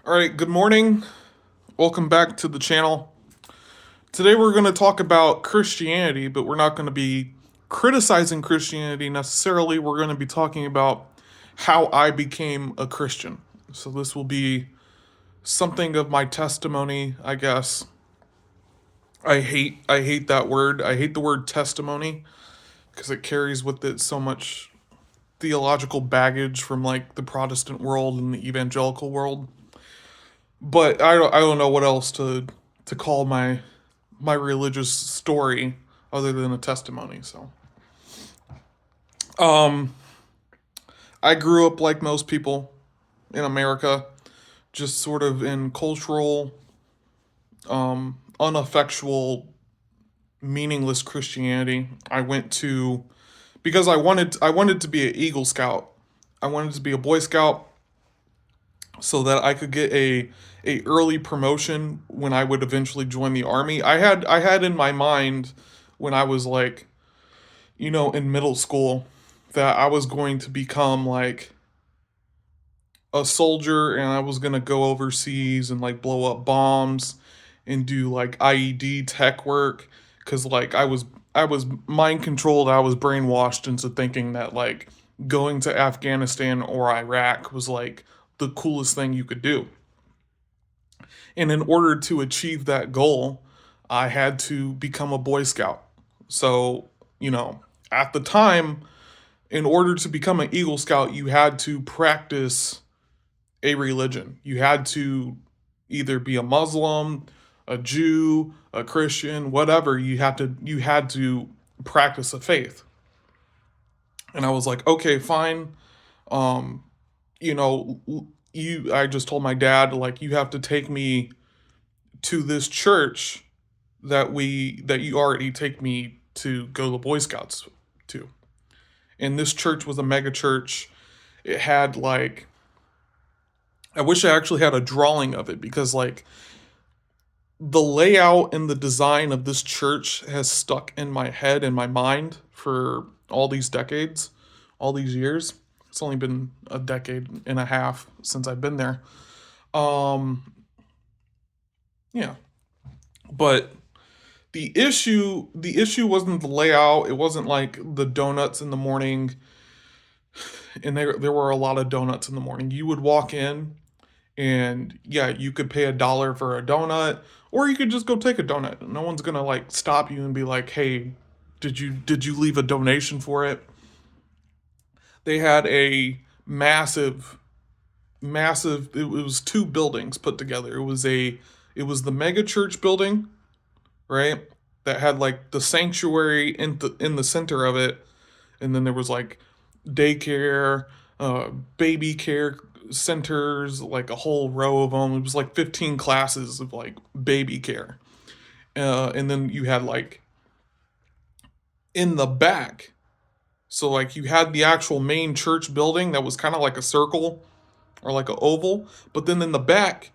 All right, good morning. Welcome back to the channel. Today we're going to talk about Christianity, but we're not going to be criticizing Christianity necessarily. We're going to be talking about how I became a Christian. So this will be something of my testimony, I guess. I hate that word. I hate the word testimony because it carries with it so much theological baggage from like the Protestant world and the evangelical world. But I don't know what else to call my religious story other than a testimony. So, um, I grew up like most people in America, just sort of in cultural, uneffectual, meaningless Christianity. I went to because I wanted to be an Eagle Scout. I wanted to be a Boy Scout so that I could get a early promotion when I would eventually join the army. I had in my mind when I was like, in middle school that I was going to become like a soldier and I was going to go overseas and like blow up bombs and do like IED tech work cuz like I was mind controlled. I was brainwashed into thinking that like going to Afghanistan or Iraq was like the coolest thing you could do. And in order to achieve that goal, I had to become a Boy Scout. So, at the time, in order to become an Eagle Scout, you had to practice a religion. You had to either be a Muslim, a Jew, a Christian, whatever. You had to practice a faith. And I was like, okay, fine. Um, you know, you I just told my dad like you have to take me to this church that you already take me to go to the Boy Scouts to. And this church was a mega church. It had like I wish I actually had a drawing of it because like the layout and the design of this church has stuck in my head and my mind for all these decades, all these years. It's only been a decade and a half since I've been there. Um yeah, but the issue wasn't the layout. It wasn't like the donuts in the morning, and there were a lot of donuts in the morning. You would walk in, and yeah, you could pay $1 for a donut, or you could just go take a donut. No one's gonna like stop you and be like, "Hey, did you leave a donation for it?" They had a massive. It was two buildings put together. It was the mega church building, right? That had like the sanctuary in the center of it, and then there was like daycare, baby care centers, like a whole row of them. It was like 15 classes of like baby care, and then you had like in the back. So like you had the actual main church building that was kind of like a circle or like an oval, but then in the back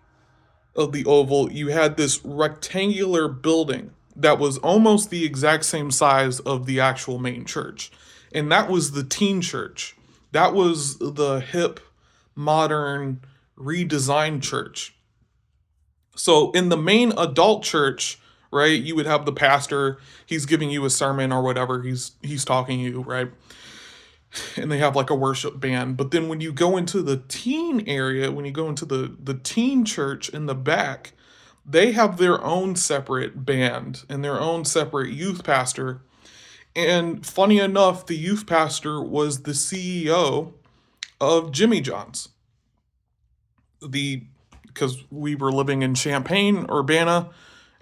of the oval, you had this rectangular building that was almost the exact same size of the actual main church. And that was the teen church. That was the hip, modern, redesigned church. So in the main adult church, right, you would have the pastor, he's giving you a sermon or whatever, he's talking to you, right? And they have like a worship band. But then when you go into the teen area, when you go into the teen church in the back, they have their own separate band and their own separate youth pastor. And funny enough, the youth pastor was the CEO of Jimmy John's. The Because we were living in Champaign, Urbana,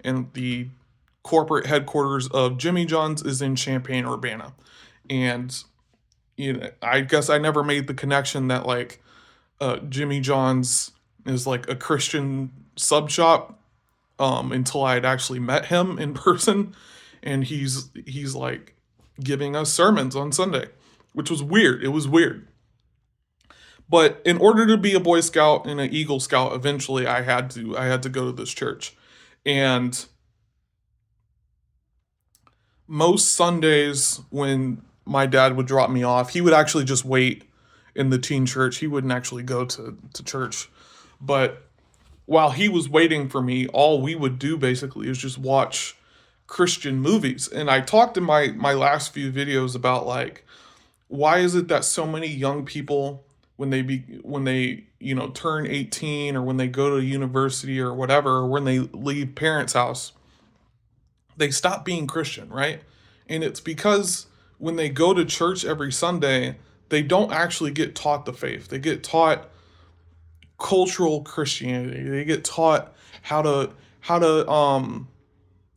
and the corporate headquarters of Jimmy John's is in Champaign, Urbana. And I guess I never made the connection that like Jimmy John's is like a Christian sub shop until I had actually met him in person, and he's like giving us sermons on Sunday, which was weird. It was weird. But in order to be a Boy Scout and an Eagle Scout, eventually I had to go to this church, and most Sundays when my dad would drop me off, he would actually just wait in the teen church. He wouldn't actually go to church. But while he was waiting for me, all we would do basically is just watch Christian movies. And I talked in my last few videos about like why is it that so many young people when they turn 18 or when they go to university or whatever or when they leave parents' house, they stop being Christian, right? And it's because when they go to church every Sunday, they don't actually get taught the faith. They get taught cultural Christianity. They get taught how to how to um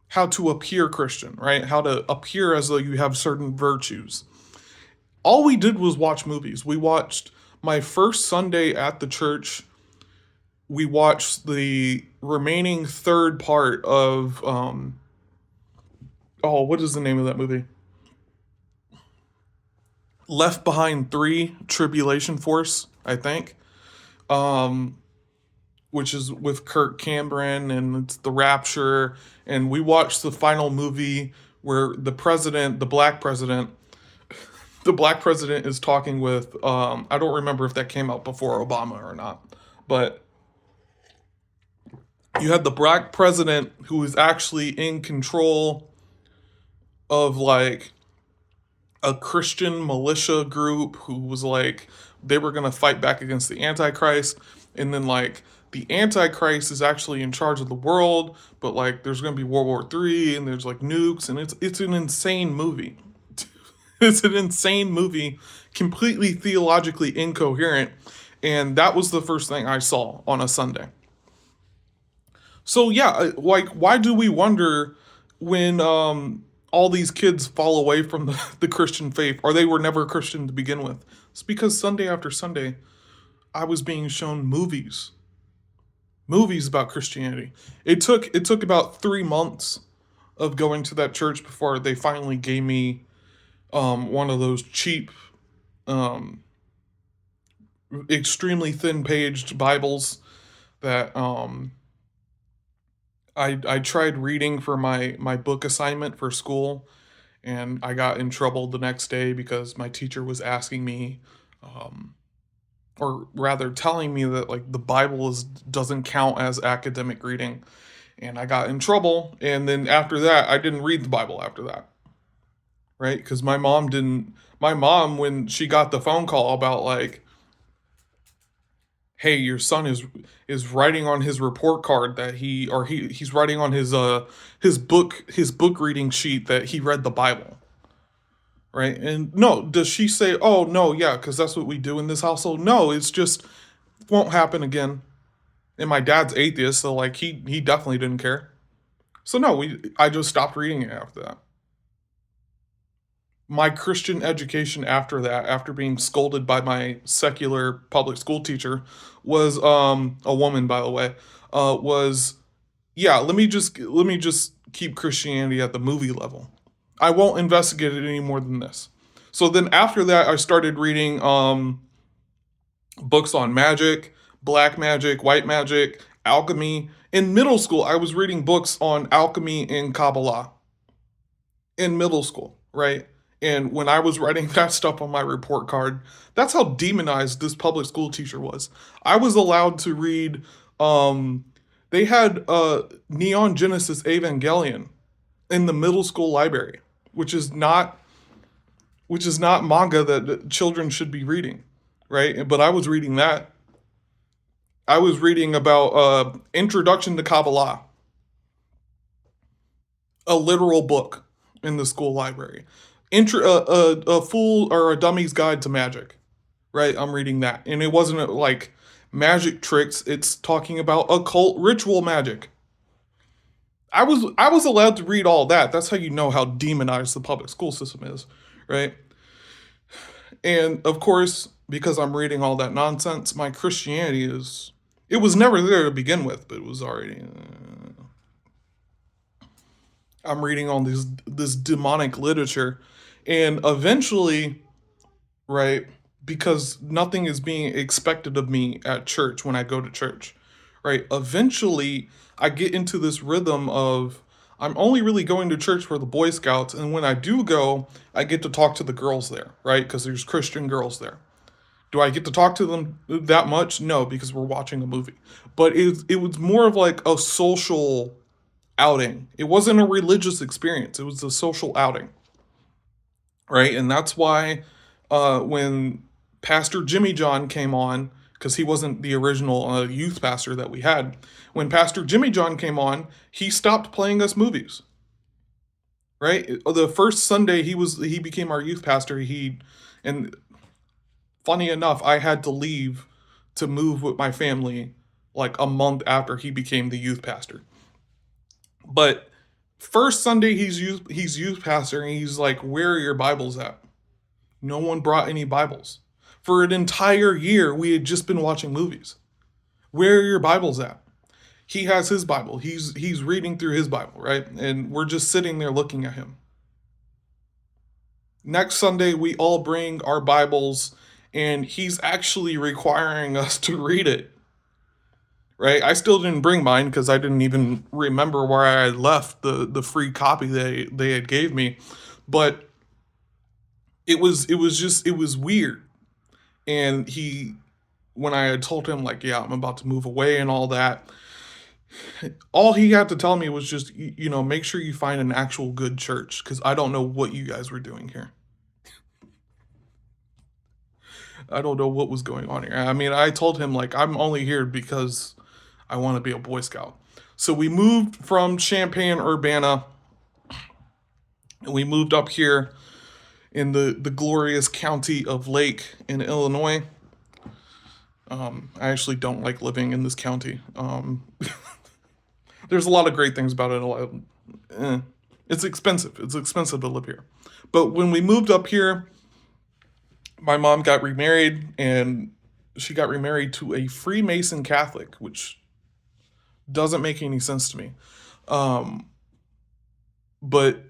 how to appear Christian, right? How to appear as though you have certain virtues. All we did was watch movies. We watched my first Sunday at the church. We watched the remaining third part of oh, what is the name of that movie? Left Behind 3 Tribulation Force, I think. Um which is with Kirk Cameron and it's the Rapture. And we watched the final movie where the black president is talking with. I don't remember if that came out before Obama or not, but you had the black president who was actually in control of like a Christian militia group who was like they were gonna fight back against the Antichrist, and then like the Antichrist is actually in charge of the world, but like there's gonna be World War III and there's like nukes and it's an insane movie. It's an insane movie, completely theologically incoherent, and that was the first thing I saw on a Sunday. So yeah, like why do we wonder when all these kids fall away from the Christian faith or they were never Christian to begin with? It's because Sunday after Sunday I was being shown movies about Christianity. It took about 3 months of going to that church before they finally gave me one of those cheap, um, extremely thin paged Bibles that I tried reading for my book assignment for school, and I got in trouble the next day because my teacher was asking me, um, or rather telling me that like the Bible is doesn't count as academic reading, and I got in trouble. And then after that, I didn't read the Bible after that, right? Because my mom didn't. My mom, when she got the phone call about like, hey, your son is writing on his report card that he's writing on his book reading sheet that he read the Bible, right? And no, does she say, oh no, yeah, because that's what we do in this household? No, it's just won't happen again. And my dad's atheist, so like he definitely didn't care. So no, we I just stopped reading it after that. My Christian education after that, after being scolded by my secular public school teacher, was a woman, by the way, was yeah. Let me just keep Christianity at the movie level. I won't investigate it any more than this. So then after that, I started reading books on magic, black magic, white magic, alchemy. In middle school, I was reading books on alchemy and Kabbalah in middle school, right? And when I was writing that stuff on my report card, that's how demonized this public school teacher was. I was allowed to read, um, they had Neon Genesis Evangelion in the middle school library, which is not manga that children should be reading, right? But I was reading that. I was reading about Introduction to Kabbalah, a literal book in the school library. A fool or a dummy's guide to magic, right? I'm reading that, and it wasn't like magic tricks. It's talking about occult ritual magic. I was allowed to read all that. That's how you know how demonized the public school system is, right? And of course, because I'm reading all that nonsense, my Christianity is it was never there to begin with, but it was already. I'm reading all this demonic literature, and eventually, right, because nothing is being expected of me at church when I go to church, right? Eventually, I get into this rhythm of I'm only really going to church for the Boy Scouts, and when I do go, I get to talk to the girls there, right? Because there's Christian girls there. Do I get to talk to them that much? No, because we're watching a movie. But it was more of like a social outing. It wasn't a religious experience. It was a social outing, right? And that's why when Pastor Jimmy John came on, because he wasn't the original youth pastor that we had, when Pastor Jimmy John came on, he stopped playing us movies. Right, the first Sunday he became our youth pastor. And funny enough, I had to leave to move with my family like a month after he became the youth pastor. But first Sunday he's youth pastor, and he's like, "Where are your Bibles at?" No one brought any Bibles. For an entire year, we had just been watching movies. Where are your Bibles at? He has his Bible. He's reading through his Bible, right? And we're just sitting there looking at him. Next Sunday, we all bring our Bibles, and he's actually requiring us to read it. Right? I still didn't bring mine because I didn't even remember where I had left the free copy they had gave me. But it was weird. And when I had told him like, yeah, I'm about to move away and all that, all he had to tell me was just, make sure you find an actual good church, because I don't know what you guys were doing here. I don't know what was going on here. I mean, I told him like, I'm only here because I want to be a Boy Scout. So we moved from Champaign Urbana, and we moved up here in the glorious county of Lake in Illinois. I actually don't like living in this county. There's a lot of great things about it. It's expensive. It's expensive to live here. But when we moved up here, my mom got remarried, and she got remarried to a Freemason Catholic, which doesn't make any sense to me. But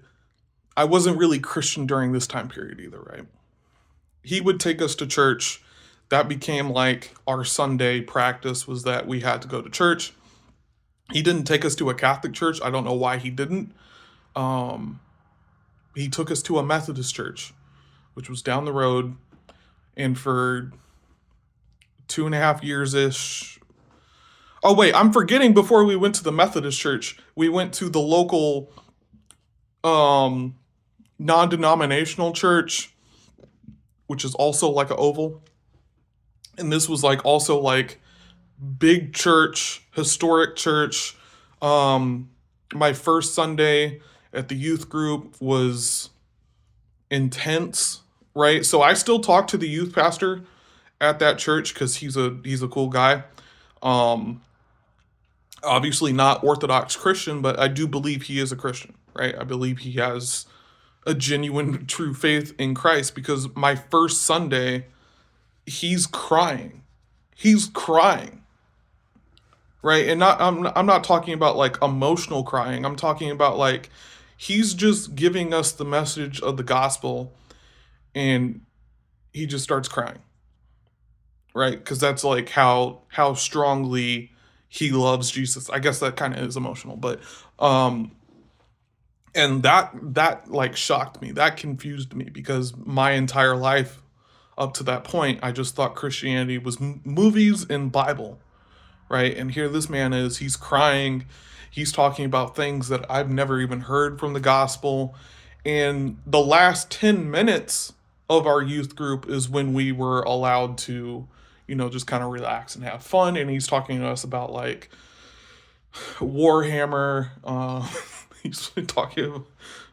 I wasn't really Christian during this time period either, right? He would take us to church. That became like our Sunday practice, was that we had to go to church. He didn't take us to a Catholic church. I don't know why he didn't. He took us to a Methodist church, which was down the road. And for 2.5 years ish. Oh, wait, I'm forgetting, before we went to the Methodist church, we went to the local non denominational church, which is also like an oval. And this was like also like big church, historic church. My first Sunday at the youth group was intense, right? So I still talk to the youth pastor at that church because he's a cool guy. Obviously not Orthodox Christian, but I do believe he is a Christian, right? I believe he has a genuine, true faith in Christ, because my first Sunday, he's crying. He's crying. Right? And I'm not talking about like emotional crying. I'm talking about like he's just giving us the message of the gospel, and he just starts crying. Right? Cuz that's like how strongly he loves Jesus. I guess that kind of is emotional, but and that like shocked me. That confused me, because my entire life up to that point, I just thought Christianity was movies and Bible, right? And here this man is, he's crying. He's talking about things that I've never even heard from the gospel. And the last 10 minutes of our youth group is when we were allowed to, just kind of relax and have fun. And he's talking to us about like Warhammer. He's talking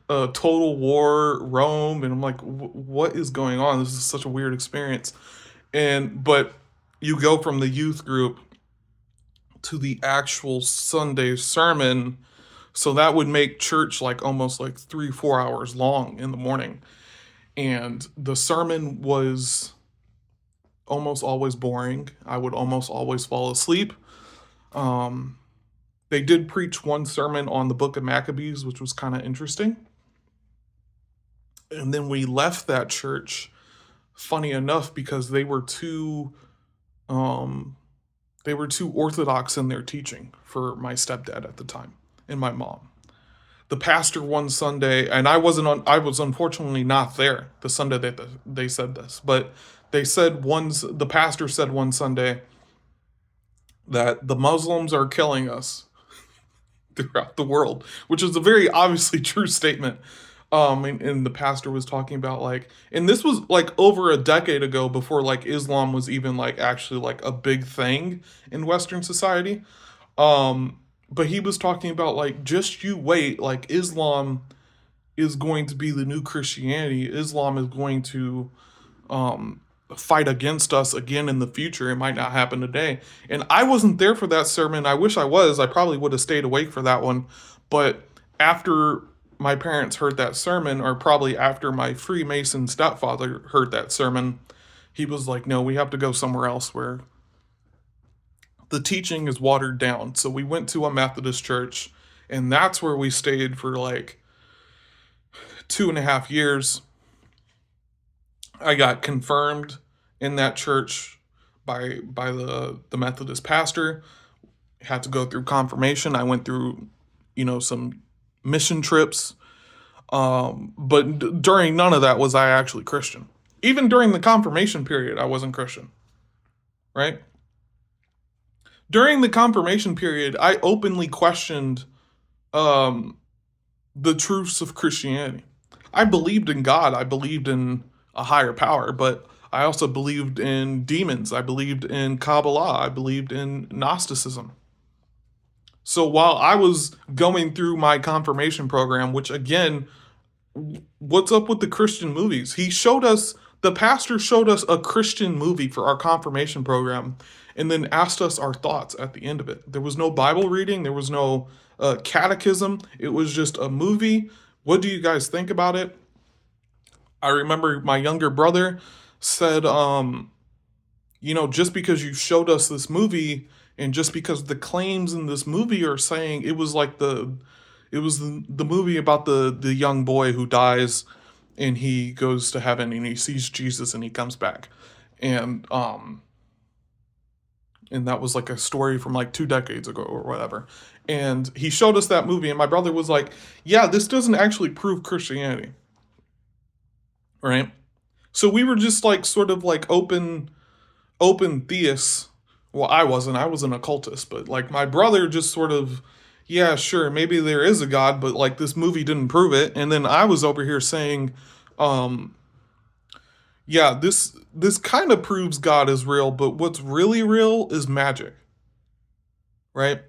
Total War, Rome, and I'm like, what is going on? This is such a weird experience. But you go from the youth group to the actual Sunday sermon, so that would make church like almost like 3-4 hours long in the morning. And the sermon was almost always boring. I would almost always fall asleep. They did preach one sermon on the book of Maccabees, which was kind of interesting. And then we left that church, funny enough, because they were too orthodox in their teaching for my stepdad at the time and my mom. The pastor one Sunday, and I was unfortunately not there the Sunday that they said this, but The pastor said one Sunday that the Muslims are killing us throughout the world, which is a very obviously true statement. And the pastor was talking about like, and this was like over a decade ago before like Islam was even like actually like a big thing in Western society. But he was talking about like, just you wait, like Islam is going to be the new Christianity. Islam is going to um, fight against us again in the future. It might not happen today. And I wasn't there for that sermon. I wish I was. I probably would have stayed awake for that one. But after my parents heard that sermon, or probably after my Freemason stepfather heard that sermon, he was like, no, we have to go somewhere else where the teaching is watered down. So we went to a Methodist church, and that's where we stayed for like 2.5 years. I got confirmed in that church by the Methodist pastor. Had to go through confirmation. I went through, some mission trips. But during none of that was I actually Christian. Even during the confirmation period, I wasn't Christian, right? During the confirmation period, I openly questioned um, the truths of Christianity. I believed in God. I believed in a higher power, but I also believed in demons. I believed in Kabbalah. I believed in Gnosticism. So while I was going through my confirmation program, which again, what's up with the Christian movies? The pastor showed us a Christian movie for our confirmation program and then asked us our thoughts at the end of it. There was no Bible reading, there was no catechism. It was just a movie. What do you guys think about it? I remember my younger brother said, just because you showed us this movie and just because the claims in this movie are saying it was the movie about the young boy who dies and he goes to heaven and he sees Jesus and he comes back. And that was like a story from like 2 decades ago or whatever. And he showed us that movie and my brother was like, "Yeah, this doesn't actually prove Christianity." Right? So we were just like sort of like open theists. Well, I wasn't. I was an occultist, but like my brother just sort of, yeah, sure, maybe there is a God, but like this movie didn't prove it. And then I was over here saying, um, yeah, this kind of proves God is real, but what's really real is magic, right?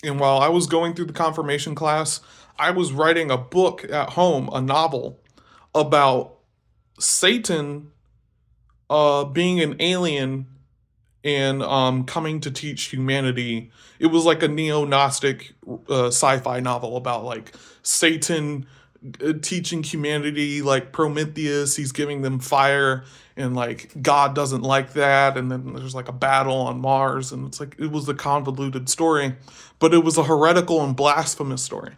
And while I was going through the confirmation class, I was writing a book at home, a novel about Satan being an alien and coming to teach humanity. It was like a neo-Gnostic sci-fi novel about like Satan teaching humanity, like Prometheus, he's giving them fire, and like God doesn't like that, and then there's like a battle on Mars, and it's like it was a convoluted story, but it was a heretical and blasphemous story,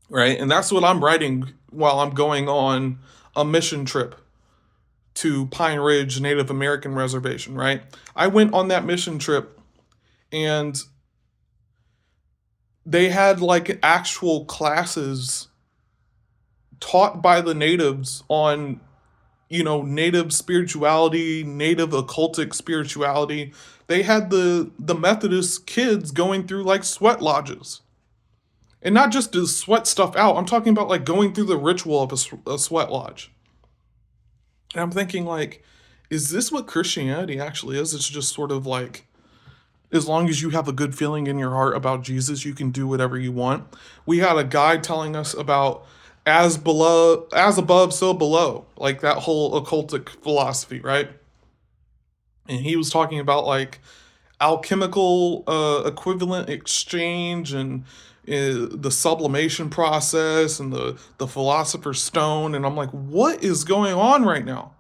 right? And that's what I'm writing while I'm going on a mission trip to Pine Ridge Native American Reservation, right? I went on that mission trip and they had like actual classes taught by the natives on, native spirituality, native occultic spirituality. They had the Methodist kids going through like sweat lodges. And not just to sweat stuff out. I'm talking about like going through the ritual of a sweat lodge. And I'm thinking, like, is this what Christianity actually is? It's just sort of like, as long as you have a good feeling in your heart about Jesus, you can do whatever you want. We had a guy telling us about as above, so below, like that whole occultic philosophy, right? And he was talking about like alchemical equivalent exchange and the sublimation process and the philosopher's stone, and I'm like, what is going on right now?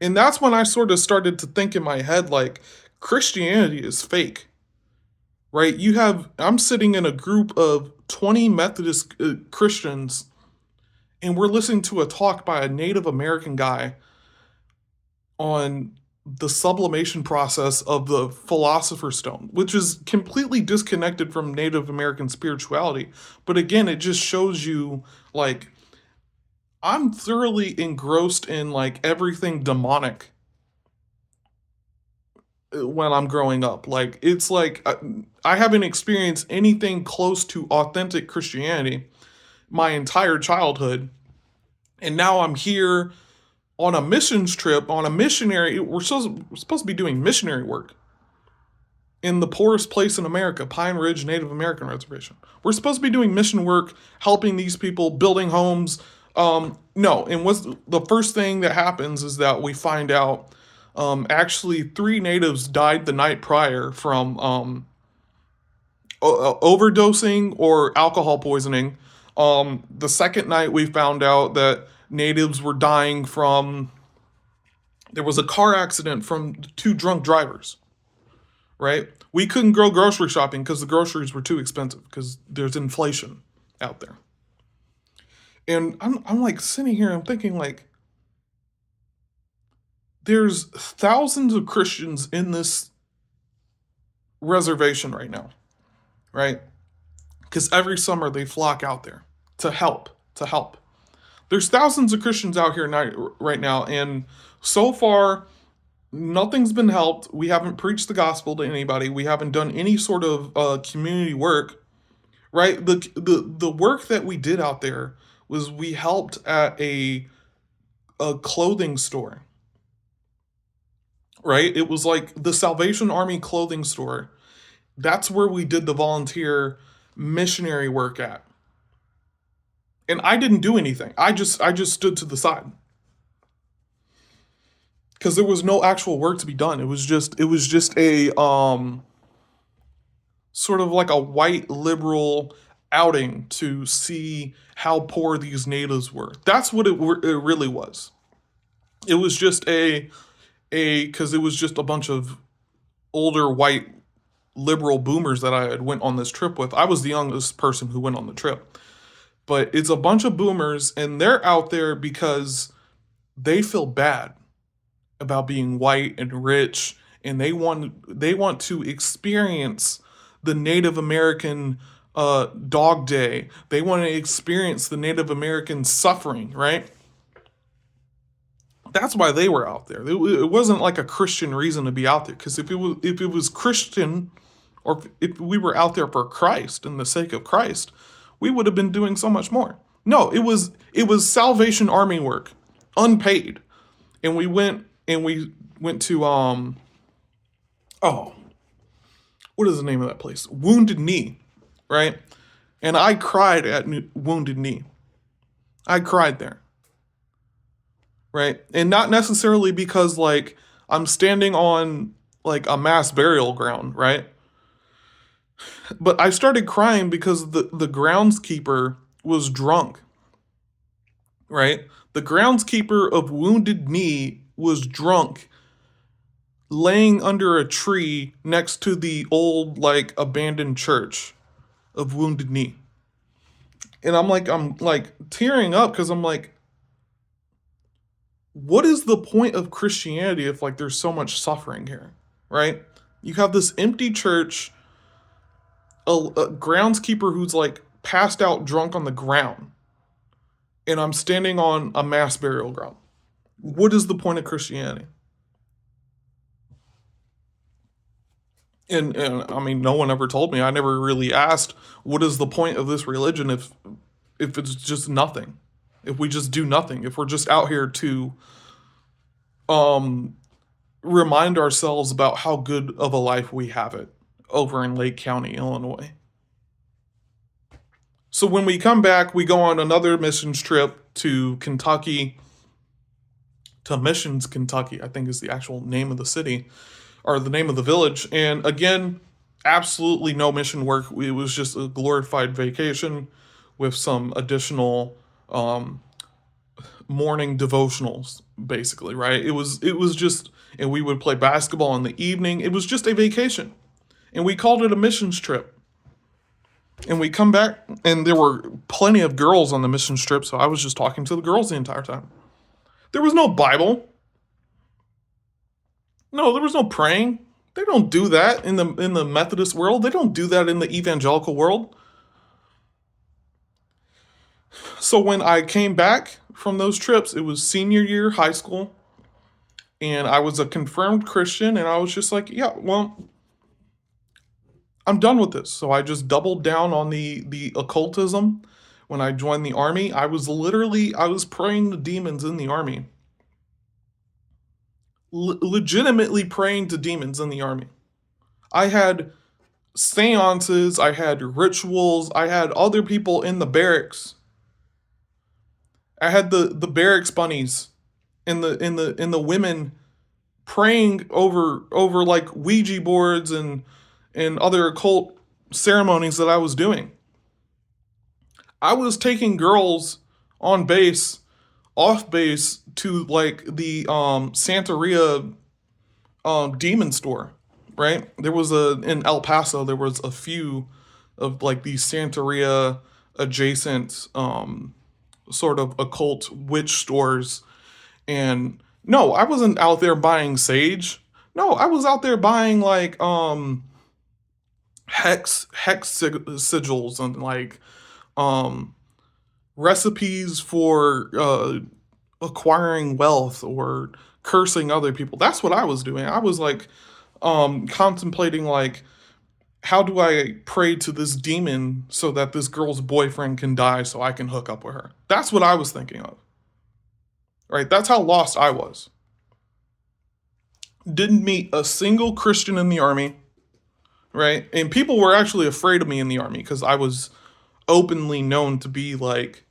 And that's when I sort of started to think in my head like Christianity is fake, right? I'm sitting in a group of 20 Methodist Christians, and we're listening to a talk by a Native American guy on the sublimation process of the philosopher's stone, which is completely disconnected from Native American spirituality. But again, it just shows you like I'm thoroughly engrossed in like everything demonic when I'm growing up. Like it's like I haven't experienced anything close to authentic Christianity my entire childhood, and now I'm here on a missions trip on a missionary. We're supposed to be doing missionary work in the poorest place in America, Pine Ridge Native American Reservation. We're supposed to be doing mission work, helping these people, building homes. No, and what's the first thing that happens is that we find out actually three natives died the night prior from overdosing or alcohol poisoning. The second night we found out that natives were dying from there was a car accident from two drunk drivers, right? We couldn't go grocery shopping because the groceries were too expensive because there's inflation out there. And I'm like sitting here, I'm thinking like, there's thousands of Christians in this reservation right now, right? Because every summer they flock out there to help, to help. There's thousands of Christians out here right now, and so far, nothing's been helped. We haven't preached the gospel to anybody. We haven't done any sort of community work, right? The work that we did out there was we helped at a clothing store, right? It was like the Salvation Army clothing store. That's where we did the volunteer missionary work at. And I didn't do anything. I just stood to the side because there was no actual work to be done. It was just a sort of like a white liberal outing to see how poor these natives were. That's what it really was. It was just a because it was just a bunch of older white liberal boomers that I had went on this trip with. I was the youngest person who went on the trip. But it's a bunch of boomers and they're out there because they feel bad about being white and rich, and they want to experience the Native American Dog Day. They want to experience the Native American suffering, right? That's why they were out there. It wasn't like a Christian reason to be out there. Because if it was Christian, or if we were out there for Christ and the sake of Christ, we would have been doing so much more. No, it was Salvation Army work, unpaid, and we went to oh, what is the name of that place? Wounded Knee, right? And I cried at Wounded Knee. I cried there, right? And not necessarily because like I'm standing on like a mass burial ground, right? But I started crying because the groundskeeper was drunk, right? The groundskeeper of Wounded Knee was drunk, laying under a tree next to the old like abandoned church of Wounded Knee. And I'm like tearing up because I'm like, what is the point of Christianity if like there's so much suffering here, right? You have this empty church, a groundskeeper who's like passed out drunk on the ground, and I'm standing on a mass burial ground. What is the point of Christianity? And I mean, no one ever told me. I never really asked, what is the point of this religion if it's just nothing? If we just do nothing, if we're just out here to um remind ourselves about how good of a life we have it over in Lake County, Illinois. So when we come back, we go on another missions trip to Kentucky, to Missions, Kentucky, I think is the actual name of the city or the name of the village. And again, absolutely no mission work. It was just a glorified vacation with some additional um, morning devotionals, basically, right? It was just, and we would play basketball in the evening. It was just a vacation, and we called it a missions trip. And we come back, and there were plenty of girls on the missions trip, so I was just talking to the girls the entire time. There was no Bible. No, there was no praying. They don't do that in the Methodist world. They don't do that in the evangelical world. So when I came back from those trips. It was senior year high school, and I was a confirmed Christian, and I was just like, yeah, well, I'm done with this. So I just doubled down on the occultism. When I joined the army, I was praying to demons in the army. Legitimately praying to demons in the army. I had seances, I had rituals, I had other people in the barracks. I had the barracks bunnies in the women praying over like Ouija boards and other occult ceremonies that I was doing. I was taking girls on base, off base to like the Santeria demon store, right? There was a in El Paso. There was a few of like these Santeria adjacent sort of occult witch stores, and no, I wasn't out there buying sage. No, I was out there buying like hex sigils and like um recipes for acquiring wealth or cursing other people. That's what I was doing. I was like contemplating like how do I pray to this demon so that this girl's boyfriend can die so I can hook up with her. That's what I was thinking of. Right? That's how lost I was. Didn't meet a single Christian in the army, right? And people were actually afraid of me in the army because I was openly known to be like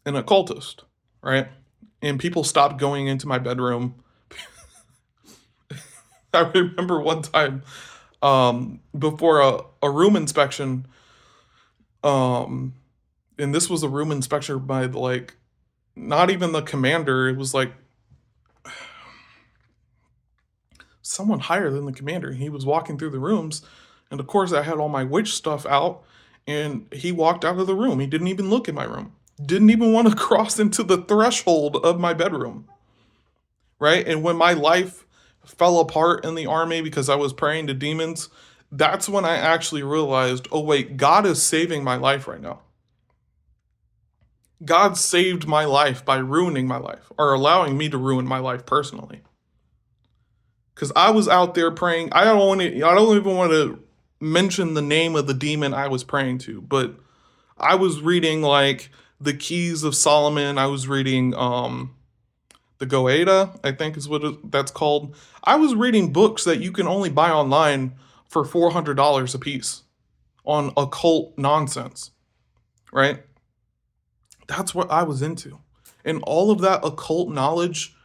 an occultist, right? And people stopped going into my bedroom. I remember one time before a room inspection, um, and this was a room inspection by like not even the commander. It was like someone higher than the commander. He was walking through the rooms, and of course, I had all my witch stuff out, and he walked out of the room. He didn't even look in my room. Didn't even want to cross into the threshold of my bedroom, right? And when my life fell apart in the army because I was praying to demons, that's when I actually realized, oh, wait, God is saving my life right now. God saved my life by ruining my life or allowing me to ruin my life personally. Because I was out there praying. I don't even want to mention the name of the demon I was praying to, but I was reading like the Keys of Solomon. I was reading the Goeta, I think is what that's called. I was reading books that you can only buy online for $400 a piece on occult nonsense, right? That's what I was into. And all of that occult knowledge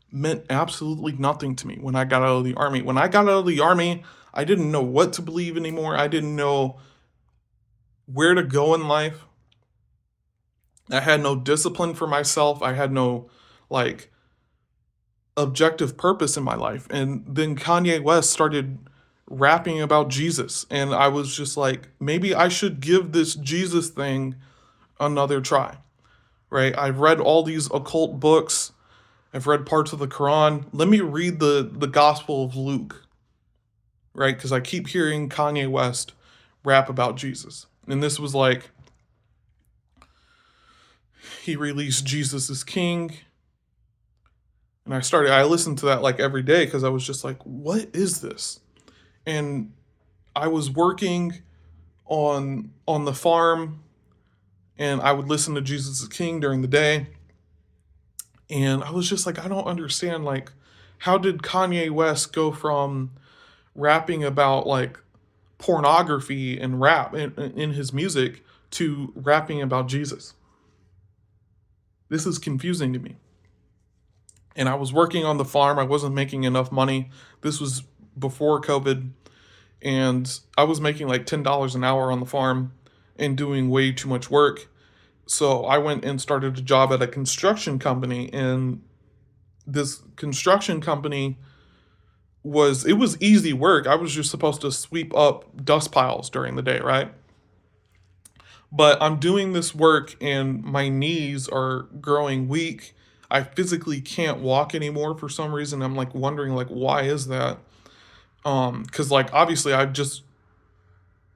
meant absolutely nothing to me when I got out of the army. When I got out of the army, I didn't know what to believe anymore. I didn't know where to go in life. I had no discipline for myself. I had no like objective purpose in my life. And then Kanye West started rapping about Jesus. And I was just like, maybe I should give this Jesus thing another try, right? I've read all these occult books. I've read parts of the Quran. Let me read the Gospel of Luke, right? Because I keep hearing Kanye West rap about Jesus. And this was like, he released Jesus is King. And I listened to that like every day because I was just like, what is this? And I was working on the farm, and I would listen to Jesus is King during the day. And I was just like, I don't understand, like, how did Kanye West go from rapping about like pornography and rap in his music to rapping about Jesus? This is confusing to me. And I was working on the farm. I wasn't making enough money. This was before COVID. And I was making like $10 an hour on the farm and doing way too much work. So I went and started a job at a construction company. And this construction company it was easy work. I was just supposed to sweep up dust piles during the day, right? But I'm doing this work and my knees are growing weak. I physically can't walk anymore for some reason. I'm like wondering like why is that? Cuz like obviously I just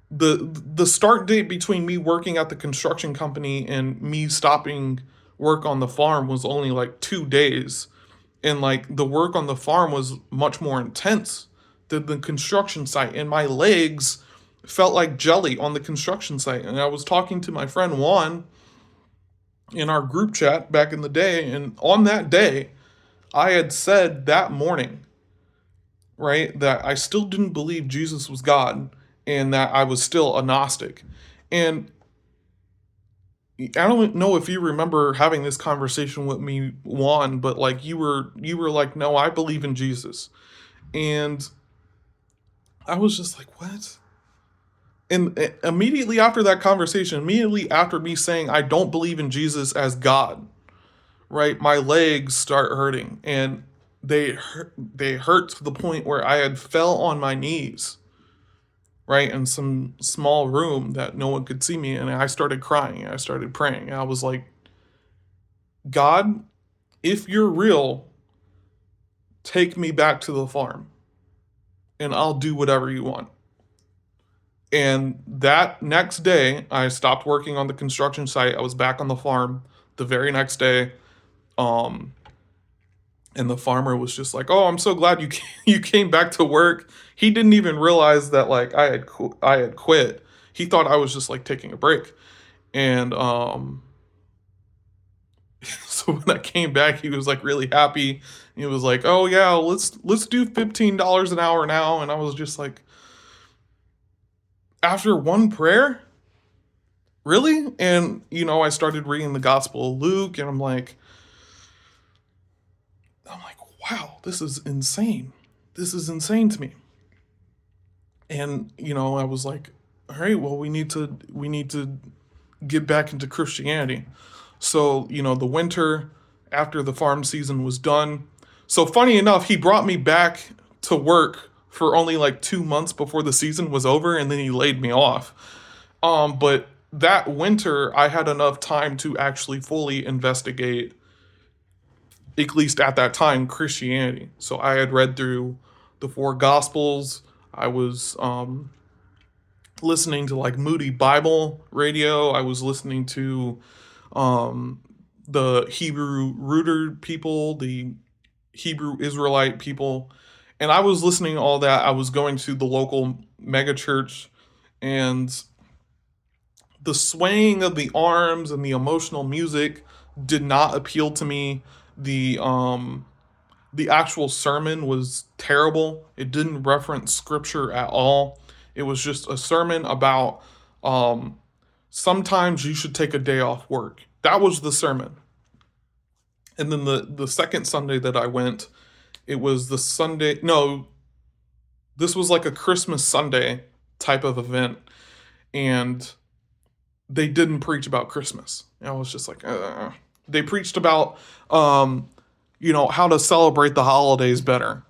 the start date between me working at the construction company and me stopping work on the farm was only like 2 days. And like the work on the farm was much more intense than the construction site. And my legs felt like jelly on the construction site. And I was talking to my friend Juan in our group chat back in the day. And on that day, I had said that morning, right, that I still didn't believe Jesus was God and that I was still a Gnostic. And I don't know if you remember having this conversation with me, Juan, but like you were like, no, I believe in Jesus. And I was just like, what? And immediately after that conversation, immediately after me saying I don't believe in Jesus as God, right, my legs start hurting, and they hurt to the point where I had fell on my knees, right, in some small room that no one could see me, and I started crying. I started praying. I was like, God, if you're real, take me back to the farm, and I'll do whatever you want. And that next day, I stopped working on the construction site. I was back on the farm the very next day. Um, and the farmer was just like, "Oh, I'm so glad you came back to work." He didn't even realize that like I had quit. He thought I was just like taking a break. And so when I came back, he was like really happy. He was like, "Oh yeah, let's do $15 an hour now." And I was just like, after one prayer, really? And I started reading the Gospel of Luke, and I'm like, wow, this is insane. This is insane to me. And I was like, all right, well, we need to get back into Christianity. So the winter after the farm season was done. So funny enough, he brought me back to work for only like 2 months before the season was over, and then he laid me off. But that winter, I had enough time to actually fully investigate, at least at that time, Christianity. So I had read through the four Gospels. I was listening to like Moody Bible Radio. I was listening to um, the Hebrew rooter people, the Hebrew Israelite people, and I was listening to all that. I was going to the local mega church, and the swaying of the arms and the emotional music did not appeal to me. The actual sermon was terrible. It didn't reference scripture at all. It was just a sermon about um, sometimes you should take a day off work. That was the sermon. And then the second Sunday that I went, it was the Sunday. No, this was like a Christmas Sunday type of event, and they didn't preach about Christmas. And I was just like, they preached about how to celebrate the holidays better,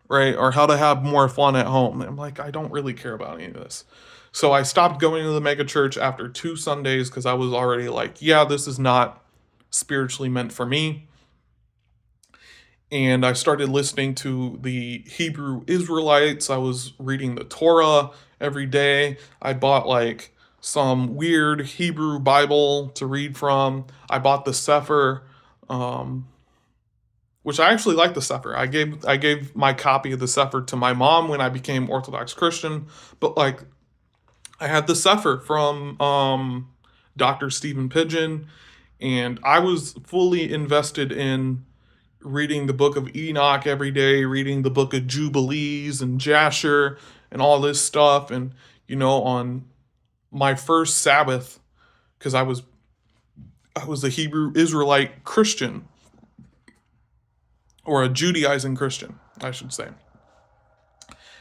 right? Or how to have more fun at home. And I'm like, I don't really care about any of this. So I stopped going to the mega church after 2 Sundays because I was already like, yeah, this is not spiritually meant for me. And I started listening to the Hebrew Israelites. I was reading the Torah every day. I bought like some weird Hebrew Bible to read from. I bought the Sefer, um, which I actually like the Sefer. I gave my copy of the Sefer to my mom when I became Orthodox Christian. But like I had the Sefer from Dr. Stephen Pidgeon, and I was fully invested in reading the book of Enoch every day, reading the book of Jubilees and Jasher and all this stuff. And on my first Sabbath, because I was a Hebrew Israelite Christian, or a Judaizing Christian, I should say.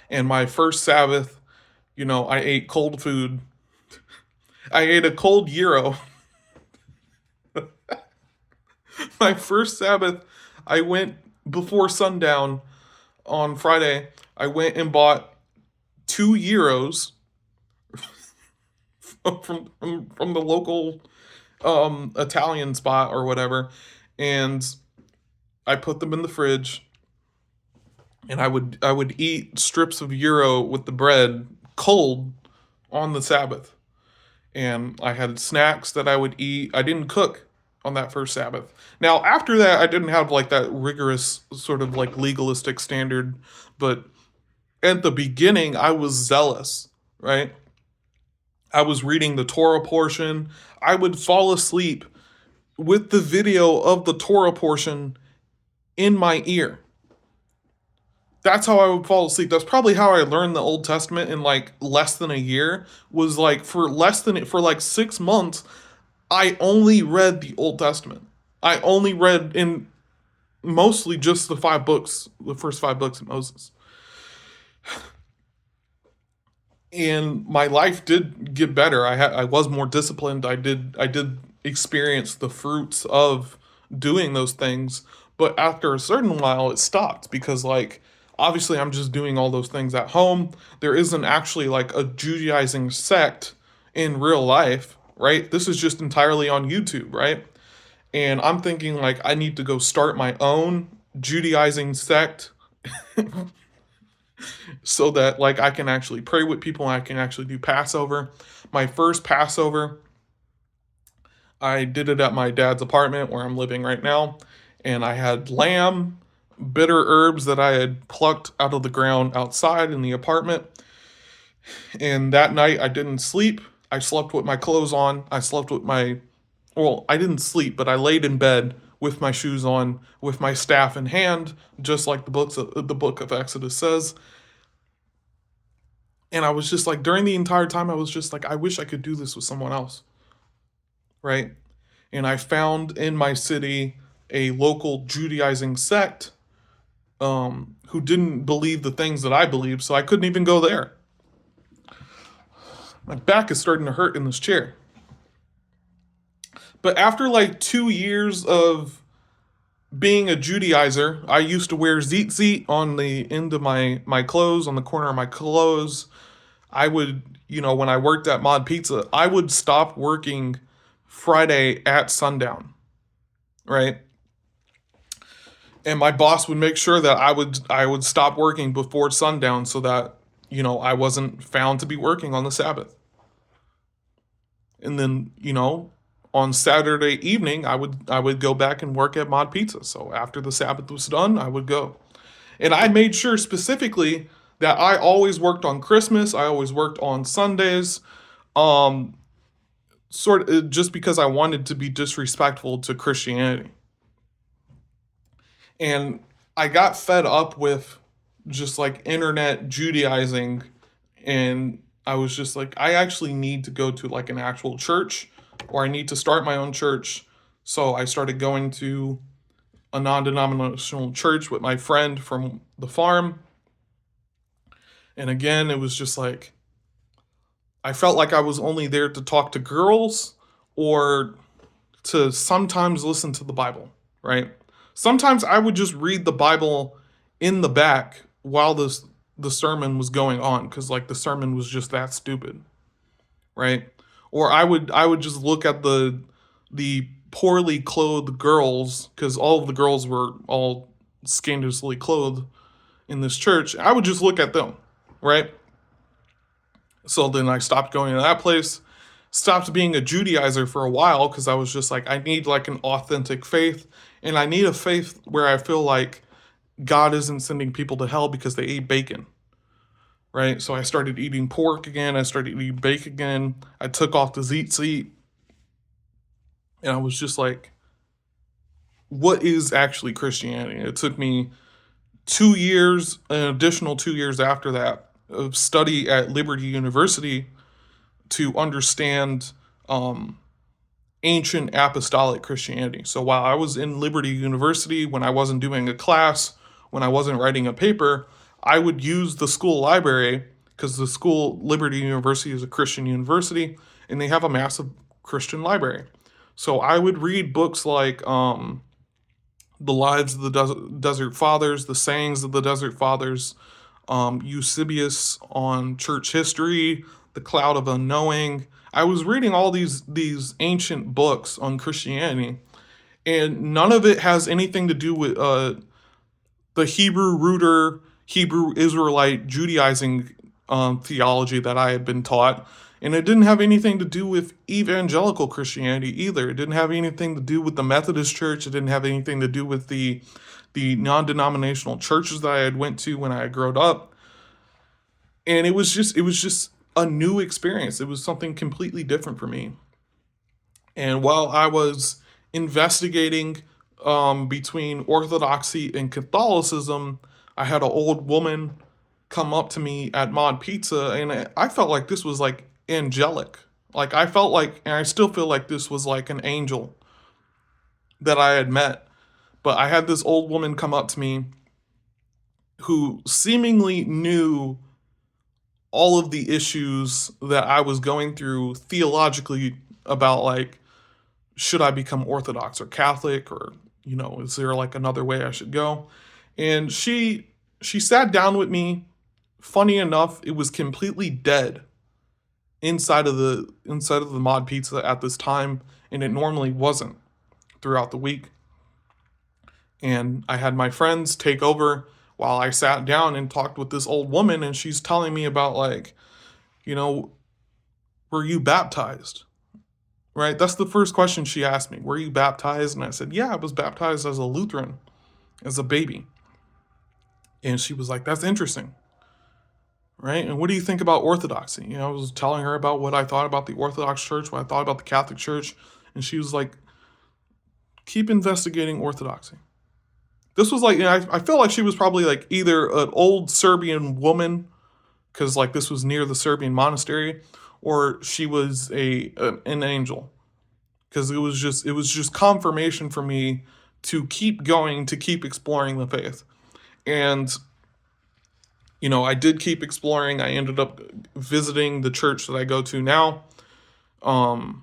And my first Sabbath, I ate cold food. I ate a cold gyro. My first Sabbath, I went before sundown on Friday. I went and bought 2 gyros from the local Italian spot or whatever, and I put them in the fridge. And I would eat strips of gyro with the bread cold on the Sabbath. And I had snacks that I would eat. I didn't cook. on that first Sabbath. Now, after that, I didn't have like that rigorous sort of like legalistic standard, but at the beginning, I was zealous, right? I was reading the Torah portion. I would fall asleep with the video of the Torah portion in my ear. That's how I would fall asleep. That's probably how I learned the Old Testament in like less than a year. Was like for like 6 months, I only read the Old Testament. I only read in mostly just the 5 books, the first 5 books of Moses. And my life did get better. I was more disciplined. I did experience the fruits of doing those things, but after a certain while it stopped because like obviously I'm just doing all those things at home. There isn't actually like a Judaizing sect in real life, right? This is just entirely on YouTube, right? And I'm thinking like I need to go start my own Judaizing sect so that like I can actually pray with people and I can actually do Passover. My first Passover, I did it at my dad's apartment where I'm living right now, and I had lamb, bitter herbs that I had plucked out of the ground outside in the apartment. And that night I didn't sleep. I slept with my clothes on. I slept with my well, I didn't sleep, but I laid in bed with my shoes on, with my staff in hand, just like the book of Exodus says. And I was just like, during the entire time, I was just like, I wish I could do this with someone else, right? And I found in my city a local Judaizing sect who didn't believe the things that I believed, so I couldn't even go there. My back is starting to hurt in this chair. But after like 2 years of being a Judaizer, I used to wear tzitzit on the end of my clothes, on the corner of my clothes. I would, when I worked at Mod Pizza, I would stop working Friday at sundown, right? And my boss would make sure that I would stop working before sundown so that, I wasn't found to be working on the Sabbath. And then, on Saturday evening, I would go back and work at Mod Pizza. So after the Sabbath was done, I would go. And I made sure specifically that I always worked on Christmas. I always worked on Sundays. Um, sort of just because I wanted to be disrespectful to Christianity. And I got fed up with just like internet Judaizing, and I was just like, I actually need to go to like an actual church, or I need to start my own church. So I started going to a non-denominational church with my friend from the farm. And again, it was just like I felt like I was only there to talk to girls or to sometimes listen to the Bible, right? Sometimes I would just read the Bible in the back while the sermon was going on cuz like the sermon was just that stupid, right? Or I would just look at the poorly clothed girls cuz all of the girls were all scandalously clothed in this church. I would just look at them, right? So then I stopped going to that place, stopped being a Judaizer for a while because I was just like, I need like an authentic faith. And I need a faith where I feel like God isn't sending people to hell because they ate bacon, right? So I started eating pork again. I started eating bacon again. I took off the tzitzit. And I was just like, what is actually Christianity? It took me 2 years, an additional 2 years after that, of study at Liberty University to understand ancient apostolic Christianity. So while I was in Liberty University, when I wasn't doing a class, when I wasn't writing a paper, I would use the school library because the school, Liberty University, is a Christian university and they have a massive Christian library. So I would read books like The Lives of the Desert Fathers, The Sayings of the Desert Fathers, Eusebius on church history, The Cloud of Unknowing. I was reading all these ancient books on Christianity, and none of it has anything to do with the Hebrew rooter, Hebrew Israelite Judaizing theology that I had been taught. And it didn't have anything to do with evangelical Christianity either. It didn't have anything to do with the Methodist Church. It didn't have anything to do with the non-denominational churches that I had went to when I had grown up. And it was just a new experience. It was something completely different for me. And while I was investigating between Orthodoxy and Catholicism, I had an old woman come up to me at Mod Pizza, and I felt like this was like angelic. Like I felt like, and I still feel like this was like an angel that I had met. But I had this old woman come up to me who seemingly knew all of the issues that I was going through theologically about like should I become Orthodox or Catholic, or is there like another way I should go? And she sat down with me. Funny enough, it was completely dead inside of the Mod Pizza at this time, and it normally wasn't throughout the week. And I had my friends take over while I sat down and talked with this old woman, and she's telling me about like, you know, were you baptized? Right? That's the first question she asked me. Were you baptized? And I said, yeah, I was baptized as a Lutheran, as a baby. And she was like, that's interesting. Right? And what do you think about Orthodoxy? I was telling her about what I thought about the Orthodox Church, what I thought about the Catholic Church. And she was like, keep investigating Orthodoxy. This was like, I feel like she was probably like either an old Serbian woman, because like this was near the Serbian monastery, or she was an angel, because it was just confirmation for me to keep going, to keep exploring the faith. And I did keep exploring. I ended up visiting the church that I go to now. Um,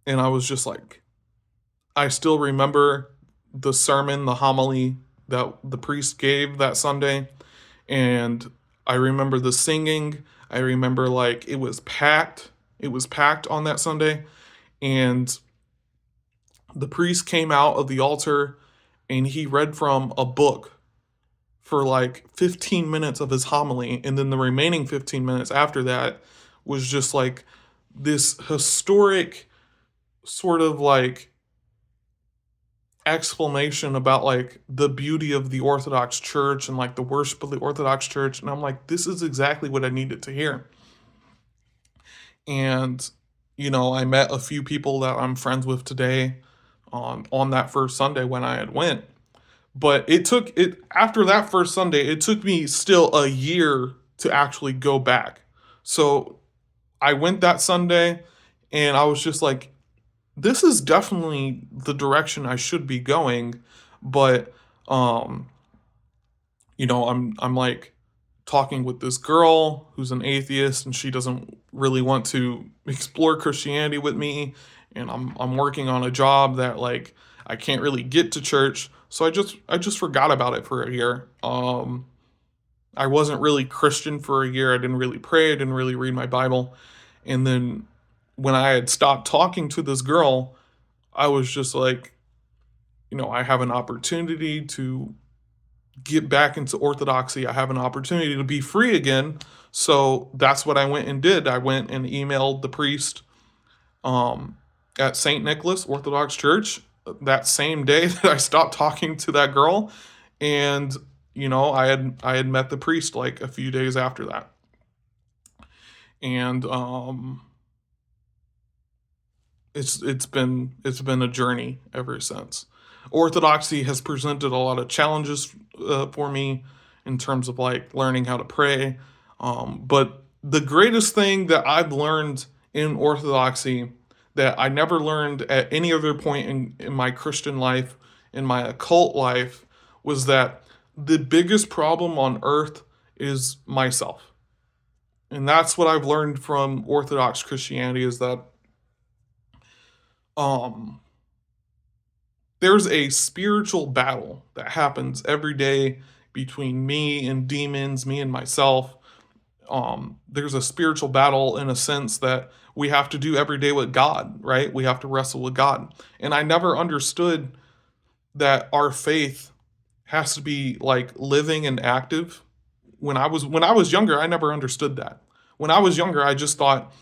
and I was just like, I still remember the sermon, the homily that the priest gave that Sunday. And I remember the singing. I remember like it was packed. It was packed on that Sunday. And the priest came out of the altar and he read from a book for like 15 minutes of his homily. And then the remaining 15 minutes after that was just like this historic sort of like explanation about like the beauty of the Orthodox Church and like the worship of the Orthodox Church. And I'm like, this is exactly what I needed to hear. And I met a few people that I'm friends with today on that first Sunday when I had went. But it after that first Sunday, it took me still a year to actually go back. So I went that Sunday and I was just like, this is definitely the direction I should be going. But um, I'm like talking with this girl who's an atheist and she doesn't really want to explore Christianity with me, and I'm working on a job that like I can't really get to church. So I just forgot about it for a year. I wasn't really Christian for a year. I didn't really pray, I didn't really read my Bible. And then when I had stopped talking to this girl, I was just like, I have an opportunity to get back into Orthodoxy. I have an opportunity to be free again. So that's what I went and did. I went and emailed the priest um, at St. Nicholas Orthodox Church that same day that I stopped talking to that girl. And, I had met the priest like a few days after that. And it's been a journey ever since. Orthodoxy has presented a lot of challenges for me in terms of like learning how to pray. But the greatest thing that I've learned in Orthodoxy that I never learned at any other point in my Christian life, in my occult life, was that the biggest problem on earth is myself. And that's what I've learned from Orthodox Christianity, is that um there's a spiritual battle that happens every day between me and demons, me and myself. There's a spiritual battle in a sense that we have to do every day with God, right? We have to wrestle with God. And I never understood that our faith has to be like living and active. When I was younger, I never understood that. When I was younger, I just thought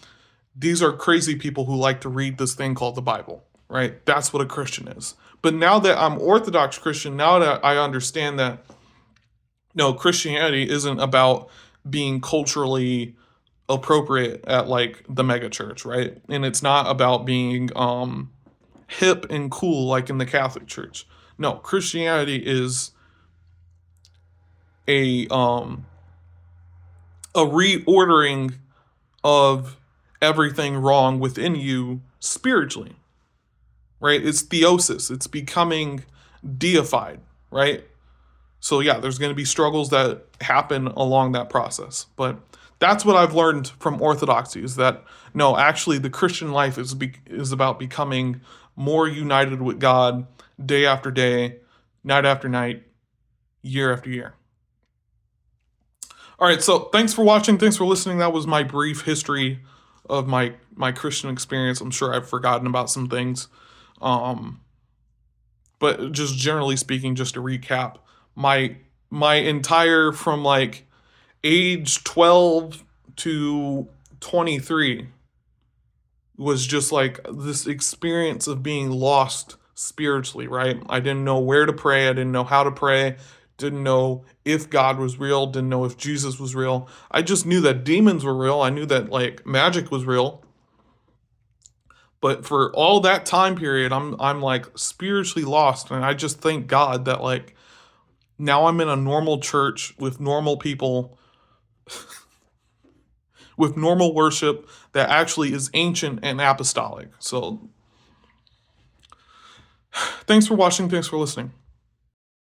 these are crazy people who like to read this thing called the Bible, right? That's what a Christian is. But now that I'm Orthodox Christian, now that I understand that no, Christianity isn't about being culturally appropriate at like the mega church, right? And it's not about being hip and cool like in the Catholic Church. No, Christianity is a um a reordering of everything wrong within you spiritually, right? It's theosis. It's becoming deified, right? So yeah, there's going to be struggles that happen along that process. But that's what I've learned from orthodoxy is that no, actually the Christian life is about becoming more united with God day after day, night after night, year after year. All right, so thanks for watching. Thanks for listening. That was my brief history of my Christian experience. I'm sure I've forgotten about some things. Um, but just generally speaking, just to recap, my my entire from like age 12 to 23 was just like this experience of being lost spiritually, right? I didn't know where to pray, I didn't know how to pray, didn't know if God was real, didn't know if Jesus was real. I just knew that demons were real. I knew that like magic was real. But for all that time period, I'm like spiritually lost, and I just thank God that like now I'm in a normal church with normal people with normal worship that actually is ancient and apostolic. So thanks for watching, thanks for listening.